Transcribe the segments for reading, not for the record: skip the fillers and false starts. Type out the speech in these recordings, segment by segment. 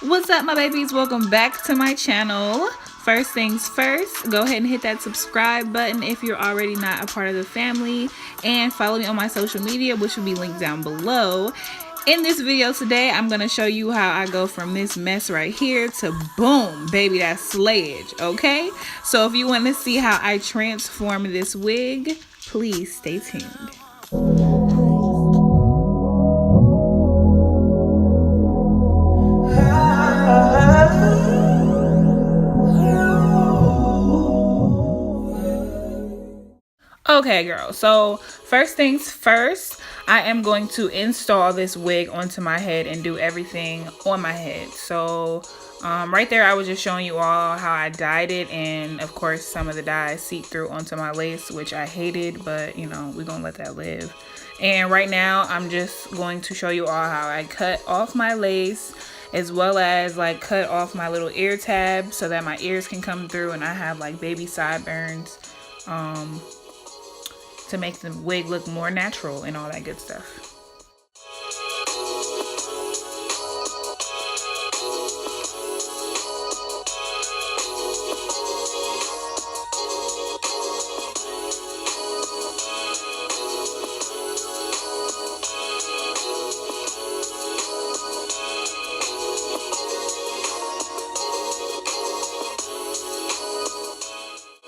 What's up, my babies? Welcome back to my channel. First things first, go ahead and hit that subscribe button if you're already not a part of the family, and follow me on my social media, which will be linked down below. In this video today, I'm going to show you how I go from this mess right here to boom, baby, that's slayage, okay? So if you want to see how I transform this wig, please stay tuned. Okay, girl, so first things first, I am going to install this wig onto my head and do everything on my head. So right there, I was just showing you all how I dyed it, and of course some of the dye seeped through onto my lace, which I hated, but you know, we're gonna let that live. And right now I'm just going to show you all how I cut off my lace, as well as like cut off my little ear tab so that my ears can come through and I have like baby sideburns, to make the wig look more natural and all that good stuff.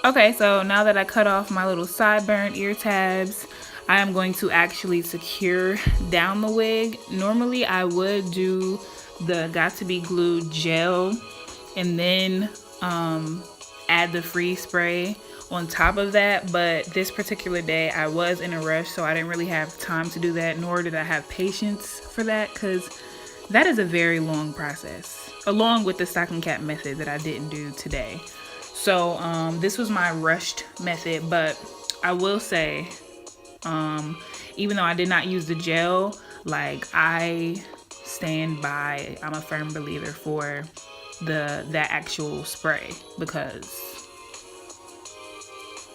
Okay, so now that I cut off my little sideburn ear tabs, I am going to actually secure down the wig. Normally I would do the Got To Be Glued gel and then add the freeze spray on top of that, but this particular day I was in a rush, so I didn't really have time to do that, nor did I have patience for that, because that is a very long process, along with the stocking cap method that I didn't do today. So this was my rushed method, but I will say, even though I did not use the gel, like I stand by, I'm a firm believer for that actual spray, because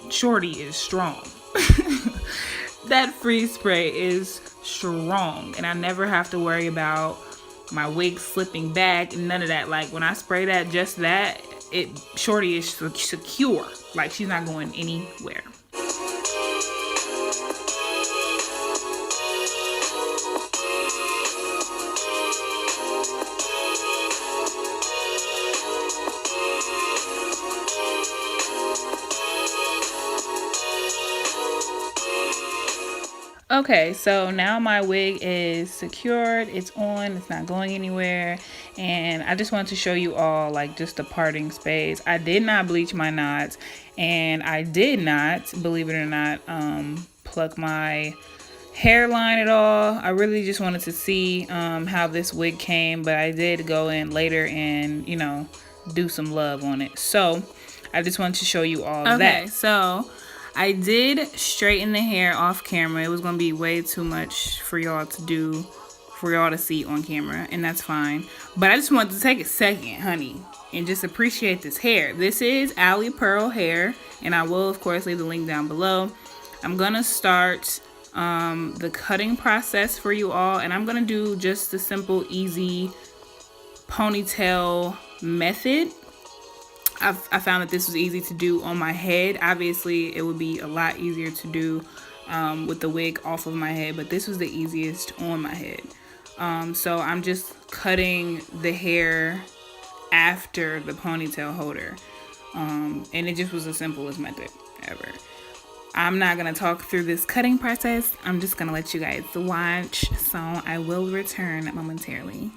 shorty is strong. That freeze spray is strong, and I never have to worry about my wig slipping back, none of that. Like when I spray that, just that, shorty is secure, like she's not going anywhere. Okay, so now my wig is secured, it's on, it's not going anywhere, and I just wanted to show you all like just the parting space. I did not bleach my knots, and I did not, believe it or not, pluck my hairline at all. I really just wanted to see how this wig came, but I did go in later and, you know, do some love on it. So I just wanted to show you all that. Okay, so I did straighten the hair off camera. It was going to be way too much for y'all to do, for y'all to see on camera, and that's fine. But I just wanted to take a second, honey, and just appreciate this hair. This is Alipearl hair, and I will, of course, leave the link down below. I'm going to start the cutting process for you all, and I'm going to do just the simple, easy ponytail method. I found that this was easy to do on my head. Obviously, it would be a lot easier to do with the wig off of my head, but this was the easiest on my head. So I'm just cutting the hair after the ponytail holder. And it just was the simplest method ever. I'm not going to talk through this cutting process. I'm just going to let you guys watch. So I will return momentarily.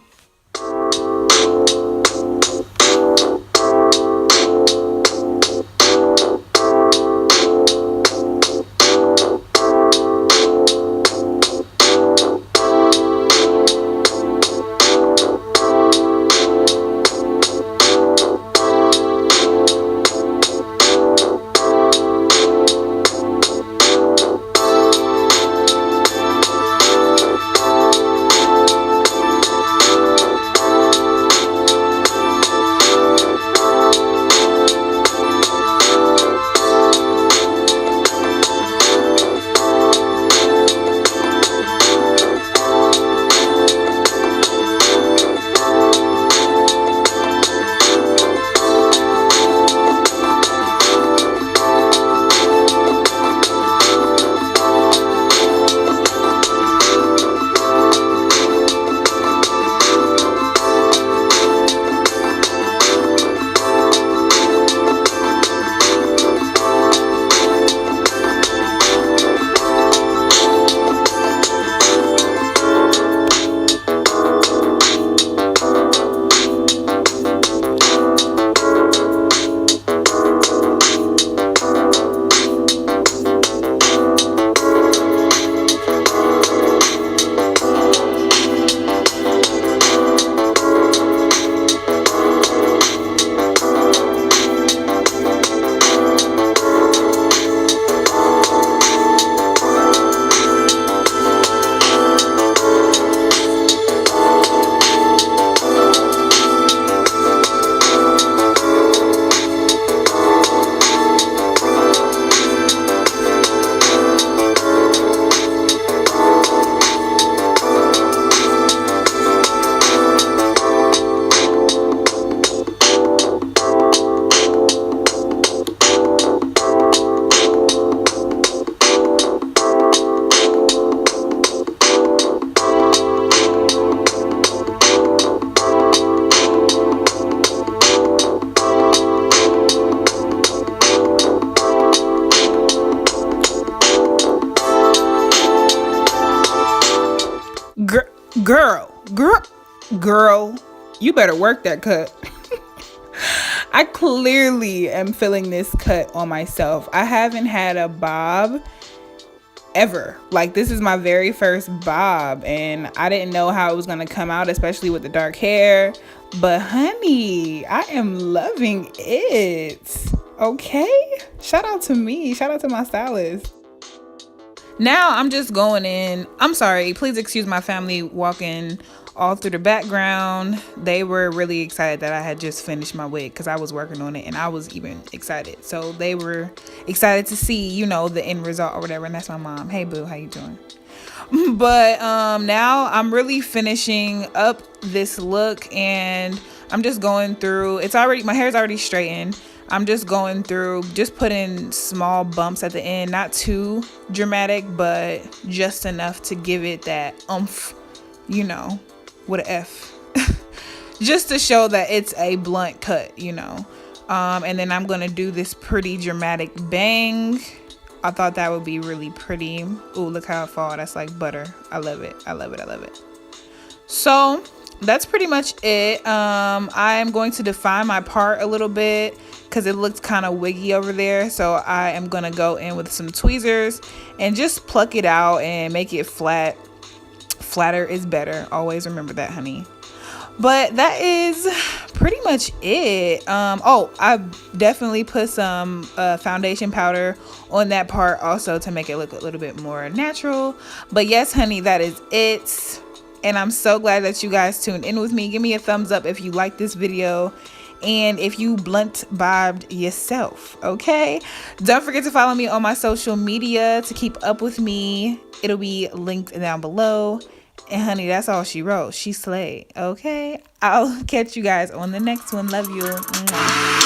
Girl, you better work that cut. I clearly am feeling this cut on myself. I haven't had a bob ever. Like, this is my very first bob, and I didn't know how it was gonna come out, especially with the dark hair. But honey, I am loving it. Okay, shout out to me, shout out to my stylist. Now I'm just going in. I'm sorry, please excuse my family walking all through the background. They were really excited that I had just finished my wig because I was working on it, and I was even excited. So they were excited to see, you know, the end result or whatever. And that's my mom. Hey boo, how you doing? But now I'm really finishing up this look, and I'm just going through. My hair's already straightened. I'm just going through, just putting small bumps at the end, not too dramatic, but just enough to give it that oomph, you know, with an F, just to show that it's a blunt cut, you know. And then I'm gonna do this pretty dramatic bang. I thought that would be really pretty. Ooh, look how it falls. That's like butter. I love it. I love it. I love it. So that's pretty much it. I am going to define my part a little bit because it looks kind of wiggy over there. So I am going to go in with some tweezers and just pluck it out and make it flat. Flatter is better. Always remember that, honey. But that is pretty much it. Oh, I definitely put some foundation powder on that part also to make it look a little bit more natural. But yes, honey, that is it. And I'm so glad that you guys tuned in with me. Give me a thumbs up if you like this video and if you blunt bobbed yourself, okay? Don't forget to follow me on my social media to keep up with me. It'll be linked down below. And honey, that's all she wrote. She slayed, okay? I'll catch you guys on the next one. Love you. Mwah.